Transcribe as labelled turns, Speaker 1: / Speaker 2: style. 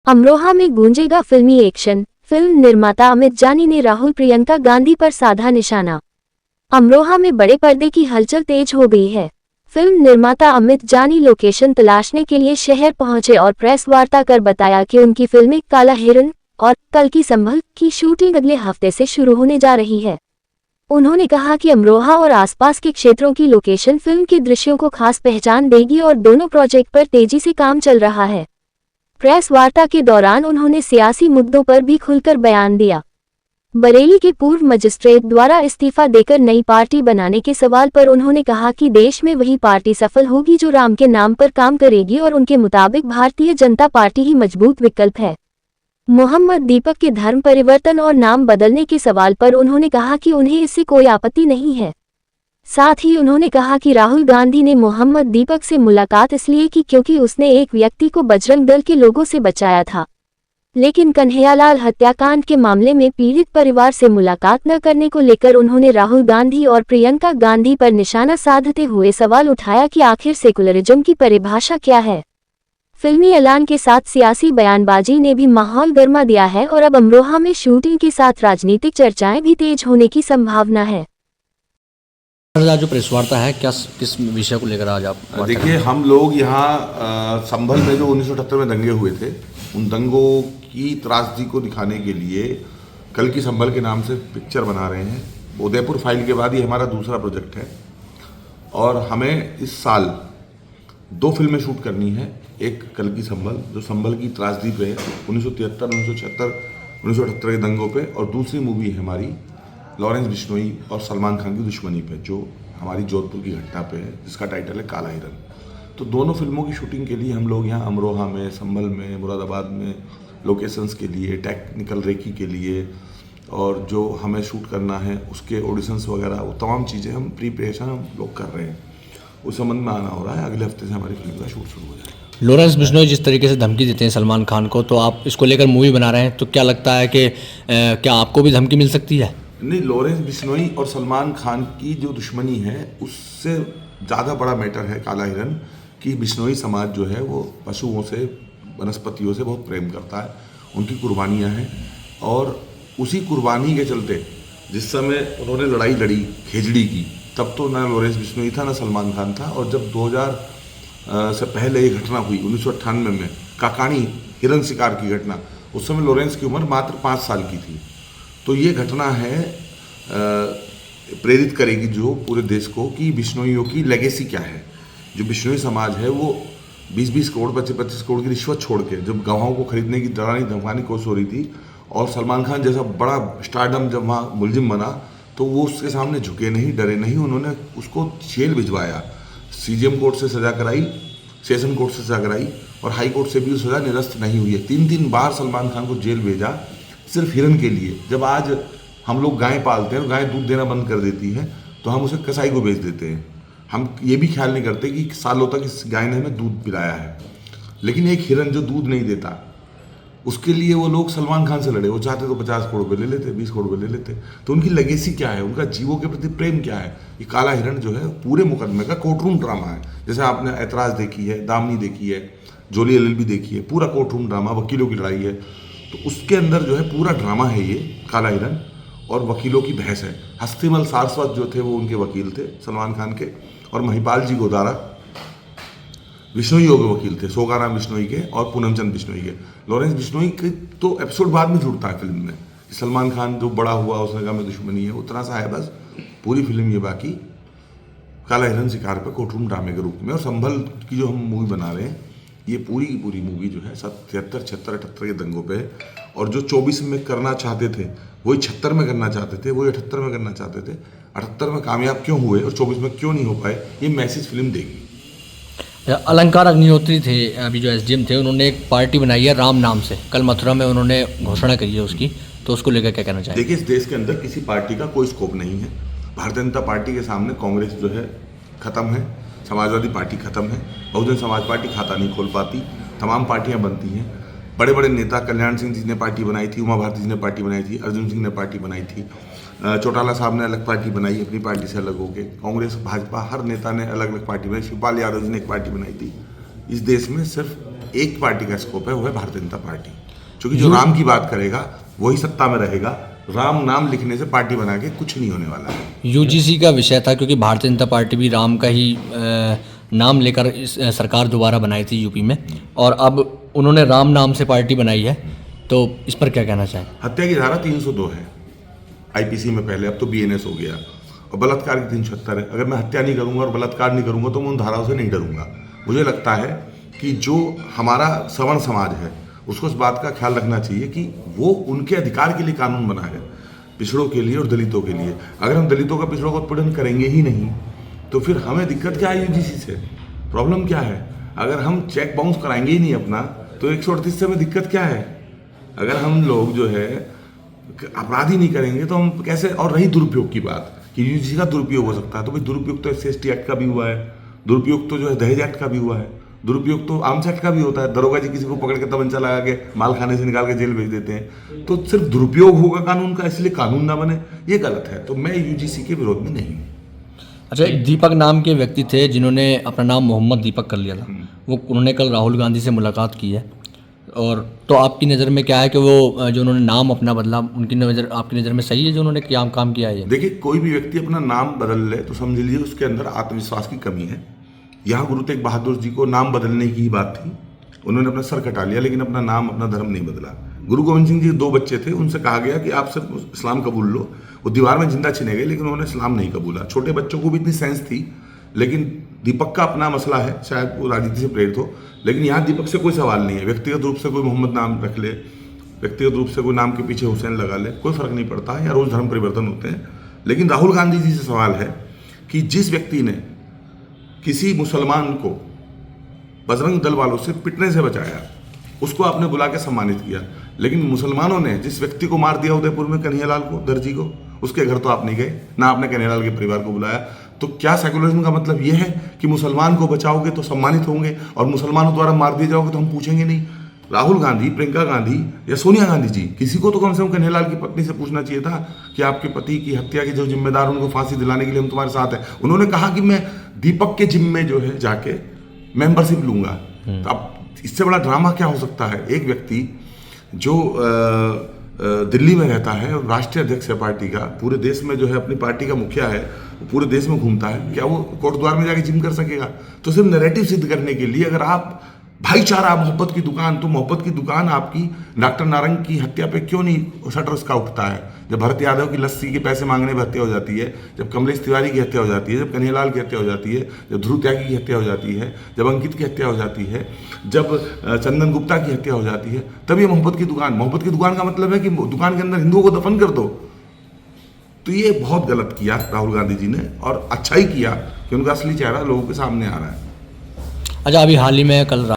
Speaker 1: अमरोहा में गूंजेगा फिल्मी action. Film निर्माता अमित जानी ने राहुल प्रियंका गांधी पर साधा निशाना। अमरोहा में बड़े पर्दे की हलचल तेज हो गई है। फिल्म निर्माता अमित जानी लोकेशन तलाशने के लिए शहर पहुंचे और प्रेस वार्ता कर बताया कि उनकी फिल्में काला हिरन और कल की संभल की शूटिंग अगले हफ्ते से शुरू होने जा रही है। उन्होंने कहा कि अमरोहा और आसपास के क्षेत्रों की लोकेशन फिल्म के दृश्यों को खास पहचान देगी और दोनों प्रोजेक्ट पर तेजी से काम चल रहा है। प्रेस वार्ता के दौरान उन्होंने सियासी मुद्दों पर भी खुलकर बयान दिया। बरेली के पूर्व मजिस्ट्रेट द्वारा इस्तीफा देकर नई पार्टी बनाने के सवाल पर उन्होंने कहा कि देश में वही पार्टी सफल होगी जो राम के नाम पर काम करेगी और उनके मुताबिक भारतीय जनता पार्टी ही मजबूत विकल्प है। मोहम्मद दीपक के धर्म परिवर्तन और नाम बदलने के सवाल पर उन्होंने कहा कि उन्हें इससे कोई आपत्ति नहीं है। साथ ही उन्होंने कहा कि राहुल गांधी ने मोहम्मद दीपक से मुलाकात इसलिए की क्योंकि उसने एक व्यक्ति को बजरंग दल के लोगों से बचाया था, लेकिन कन्हैयालाल हत्याकांड के मामले में पीड़ित परिवार से मुलाकात न करने को लेकर उन्होंने राहुल गांधी और प्रियंका गांधी पर निशाना साधते हुए सवाल उठाया कि आखिर सेकुलरिज्म की परिभाषा क्या है। फिल्मी ऐलान के साथ सियासी बयानबाजी ने भी माहौल गर्मा दिया है और अब अमरोहा में शूटिंग के साथ राजनीतिक चर्चाएं भी तेज होने की संभावना है।
Speaker 2: जो प्रेस वार्ता है किस विषय को लेकर आज आप?
Speaker 3: देखिए, हम लोग यहाँ संभल में जो 1978 में दंगे हुए थे, उन दंगों की त्रासदी को दिखाने के लिए कल की संभल के नाम से पिक्चर बना रहे हैं। उदयपुर फाइल के बाद ये हमारा दूसरा प्रोजेक्ट है और हमें इस साल 2 फिल्में शूट करनी है। एक कल की संभल जो संभल की त्रासदी पे है 1973, 1976, 1978 के दंगों पे, और दूसरी मूवी है हमारी लॉरेंस बिश्नोई और सलमान खान की दुश्मनी पे, जो हमारी जोधपुर की घटना पे है, जिसका टाइटल है काला हिरन। तो दोनों फिल्मों की शूटिंग के लिए हम लोग यहाँ अमरोहा में, संभल में, मुरादाबाद में लोकेशंस के लिए, टेक्निकल रेकी के लिए, और जो हमें शूट करना है उसके ऑडिशंस वगैरह, वो तमाम चीज़ें हम प्रिपरेशन हम लोग कर रहे हैं। उस संबंध में आना हो रहा है। अगले हफ्ते से हमारी फिल्म का शूट शुरू हो जाएगा।
Speaker 2: लॉरेंस बिश्नोई जिस तरीके से धमकी देते हैं सलमान खान को, तो आप इसको लेकर मूवी बना रहे हैं, तो क्या लगता है कि क्या आपको भी धमकी मिल सकती है?
Speaker 3: नहीं, लॉरेंस बिश्नोई और सलमान खान की जो दुश्मनी है उससे ज़्यादा बड़ा मैटर है काला हिरन कि बिश्नोई समाज जो है वो पशुओं से, वनस्पतियों से बहुत प्रेम करता है। उनकी कुर्बानियाँ हैं और उसी कुर्बानी के चलते जिस समय उन्होंने लड़ाई लड़ी खेजड़ी की, तब तो ना लॉरेंस बिश्नोई था ना सलमान खान था। और जब 2000 से पहले ये घटना हुई 1998 में, काकानी हिरन शिकार की घटना, उस समय लॉरेंस की उम्र मात्र 5 साल की थी। तो ये घटना है प्रेरित करेगी जो पूरे देश को कि बिश्नोइयों की लेगेसी क्या है। जो बिश्नोई समाज है वो 20-20 करोड़, 25-25 करोड़ की रिश्वत छोड़ के जब गवाहों को खरीदने की डराने धमकाने की कोशिश हो रही थी, और सलमान खान जैसा बड़ा स्टारडम जब वहाँ मुलजिम बना तो वो उसके सामने झुके नहीं, डरे नहीं। उन्होंने उसको जेल भिजवाया, CGM कोर्ट से सज़ा कराई, सेशन कोर्ट से सज़ा कराई, और हाई कोर्ट से भी सज़ा निरस्त नहीं हुई है। 3-3 बार सलमान खान को जेल भेजा सिर्फ हिरन के लिए। जब आज हम लोग गाय पालते हैं और गाय दूध देना बंद कर देती है तो हम उसे कसाई को बेच देते हैं। हम ये भी ख्याल नहीं करते कि सालों तक इस गाय ने हमें दूध पिलाया है। लेकिन एक हिरन जो दूध नहीं देता, उसके लिए वो लोग सलमान खान से लड़े। वो चाहते तो 50 करोड़ रुपये ले लेते, 20 करोड़ रुपये ले लेते। तो उनकी लेगेसी क्या है, उनका जीवों के प्रति प्रेम क्या है। ये काला हिरन जो है पूरे मुकदमे का कोर्टरूम ड्रामा है। जैसे आपने ऐतराज़ देखी है, दामनी देखी है, जोली LLB देखी है, पूरा कोर्टरूम ड्रामा, वकीलों की लड़ाई है। तो उसके अंदर जो है पूरा ड्रामा है ये काला हिरन, और वकीलों की बहस है। हस्तीमल सारस्वत जो थे वो उनके वकील थे सलमान खान के, और महिपाल जी गोदारा बिश्नोइयों के वकील थे, सोगाराम बिश्नोई के और पूनमचंद बिश्नोई के। लॉरेंस बिश्नोई के तो एपिसोड बाद में जुड़ता है फिल्म में। सलमान खान जो बड़ा हुआ उसने कहा मैं दुश्मनी है, उतना सा है बस। पूरी फिल्म ये बाकी काला हिरन शिकार पर कोर्टरूम ड्रामे के रूप में। और संभल की जो हम मूवी बना रहे हैं, ये पूरी की पूरी मूवी जो है 73, 76, 78 के दंगों पे है। और जो 24 में करना चाहते थे वही 76 में करना चाहते थे, वही 78 में करना चाहते थे। 78 में कामयाब क्यों हुए और 24 में क्यों नहीं हो पाए, ये मैसेज फिल्म देगी।
Speaker 2: अलंकार अग्निहोत्री थे अभी जो SDM थे, उन्होंने एक पार्टी बनाई है राम नाम से, कल मथुरा में उन्होंने घोषणा करी है उसकी, तो उसको लेकर क्या कहना चाहिए?
Speaker 3: देखिए, इस देश के अंदर किसी पार्टी का कोई स्कोप नहीं है। भारतीय जनता पार्टी के सामने कांग्रेस जो है ख़त्म है, समाजवादी पार्टी ख़त्म है, बहुजन समाज पार्टी खाता नहीं खोल पाती, तमाम पार्टियां बनती हैं। बड़े बड़े नेता कल्याण सिंह जी ने पार्टी बनाई थी, उमा भारती जी ने पार्टी बनाई थी, अर्जुन सिंह ने पार्टी बनाई थी, चौटाला साहब ने अलग पार्टी बनाई अपनी पार्टी से अलग होकर, कांग्रेस भाजपा हर नेता ने अलग अलग पार्टी बनाई, शिवपाल यादव जी ने एक पार्टी बनाई थी। इस देश में सिर्फ एक पार्टी का स्कोप है, वो है भारतीय जनता पार्टी। क्योंकि जो राम की बात करेगा वही सत्ता में रहेगा। राम नाम लिखने से पार्टी बना के कुछ नहीं होने वाला है।
Speaker 2: यूजीसी का विषय था, क्योंकि भारतीय जनता पार्टी भी राम का ही नाम लेकर इस सरकार दोबारा बनाई थी यूपी में, और अब उन्होंने राम नाम से पार्टी बनाई है, तो इस पर क्या कहना चाहें?
Speaker 3: हत्या की धारा 302 है आईपीसी में पहले, अब तो बीएनएस हो गया, और बलात्कार की 376 है। अगर मैं हत्या नहीं करूंगा और बलात्कार नहीं करूंगा तो मैं उन धाराओं से नहीं डरूंगा। मुझे लगता है कि जो हमारा सवर्ण समाज है उसको इस बात का ख्याल रखना चाहिए कि वो उनके अधिकार के लिए कानून बना है, पिछड़ों के लिए और दलितों के लिए। अगर हम दलितों का पिछड़ों का उत्पीड़न करेंगे ही नहीं तो फिर हमें दिक्कत क्या है यूजीसी से? प्रॉब्लम क्या है? अगर हम चेक बाउंस कराएंगे ही नहीं अपना तो 138 से हमें दिक्कत क्या है? अगर हम लोग जो है अपराध ही नहीं करेंगे तो हम कैसे? और रही दुरुपयोग की बात कि यूजीसी का दुरुपयोग हो सकता है, तो भाई दुरुपयोग तो SC एक्ट का भी हुआ है, दुरुपयोग तो जो है दहेज एक्ट का भी हुआ है, दुरुपयोग तो आर्म्स एक्ट का भी होता है। दरोगा जी किसी को पकड़ के तमंचा लगा के माल खाने से निकाल के जेल भेज देते हैं। तो सिर्फ दुरुपयोग होगा कानून का, इसलिए कानून ना बने, ये गलत है। तो मैं यूजीसी के विरोध में नहीं हूँ।
Speaker 2: अच्छा, एक दीपक नाम के व्यक्ति थे जिन्होंने अपना नाम मोहम्मद दीपक कर लिया था, वो उन्होंने कल राहुल गांधी से मुलाकात की है, और तो आपकी नज़र में क्या है कि वो जो उन्होंने नाम अपना बदला, उनकी नज़र आपकी नज़र में सही है जो उन्होंने क्या काम किया है?
Speaker 3: देखिए, कोई भी व्यक्ति अपना नाम बदल ले तो समझ लीजिए उसके अंदर आत्मविश्वास की कमी है। यहाँ गुरु तेग बहादुर जी को नाम बदलने की ही बात थी, उन्होंने अपना सर कटा लिया, लेकिन अपना नाम अपना धर्म नहीं बदला। गुरु गोविंद सिंह जी के 2 बच्चे थे, उनसे कहा गया कि आप सिर्फ इस्लाम कबूल लो, वो दीवार में जिंदा छिने गए, लेकिन उन्होंने इस्लाम नहीं कबूला। छोटे बच्चों को भी इतनी सेंस थी, लेकिन दीपक का अपना मसला है, शायद वो राजनीति से प्रेरित हो, लेकिन यहाँ दीपक से कोई सवाल नहीं है। व्यक्तिगत रूप से कोई मोहम्मद नाम रख ले, व्यक्तिगत रूप से कोई नाम के पीछे हुसैन लगा ले, कोई फर्क नहीं पड़ता है, या रोज धर्म परिवर्तन होते हैं। लेकिन राहुल गांधी जी से सवाल है कि जिस व्यक्ति ने किसी मुसलमान को बजरंग दल वालों से पिटने से बचाया, उसको आपने बुला के सम्मानित किया, लेकिन मुसलमानों ने जिस व्यक्ति को मार दिया उदयपुर में, कन्हैयालाल को, दर्जी को, उसके घर तो आप नहीं गए, ना आपने कन्हैयालाल के परिवार को बुलाया। तो क्या सेकुलरिज्म का मतलब यह है कि मुसलमान को बचाओगे तो सम्मानित होंगे और मुसलमानों द्वारा मार दिए जाओगे तो हम पूछेंगे नहीं? राहुल गांधी, प्रियंका गांधी या सोनिया गांधी जी, किसी को तो कम से कम कन्हैयालाल की पत्नी से पूछना चाहिए था कि आपके पति की हत्या के जो जिम्मेदार, उनको फांसी दिलाने के लिए हम तुम्हारे साथ हैं। उन्होंने कहा कि मैं दीपक के जिम्मे जो है जाके मेंबरशिप लूंगा। तो अब इससे बड़ा ड्रामा क्या हो सकता है? एक व्यक्ति जो दिल्ली में रहता है और राष्ट्रीय अध्यक्ष है पार्टी का, पूरे देश में जो है अपनी पार्टी का मुखिया है, पूरे देश में घूमता है, क्या वो कोर्ट द्वार में जाके जिम कर सकेगा? तो सिर्फ नैरेटिव सिद्ध करने के लिए अगर आप भाईचारा, मोहब्बत की दुकान, तो मोहब्बत की दुकान आपकी डॉक्टर नारंग की हत्या पे क्यों नहीं शटर उसका उठता है? जब भरत यादव की लस्सी के पैसे मांगने पर हत्या हो जाती है, जब कमलेश तिवारी की हत्या हो जाती है, जब कन्हैयालाल की हत्या हो जाती है, जब ध्रुव त्यागी की हत्या हो जाती है, जब अंकित की हत्या हो जाती है, जब चंदन गुप्ता की हत्या हो जाती है, तब ये मोहब्बत की दुकान। मोहब्बत की दुकान का मतलब है कि दुकान के अंदर हिंदुओं को दफन कर दो। तो ये बहुत गलत किया राहुल गांधी जी ने, और अच्छा ही किया कि उनका असली चेहरा लोगों के सामने आ रहा है।
Speaker 2: अच्छा, अभी हाल ही में कल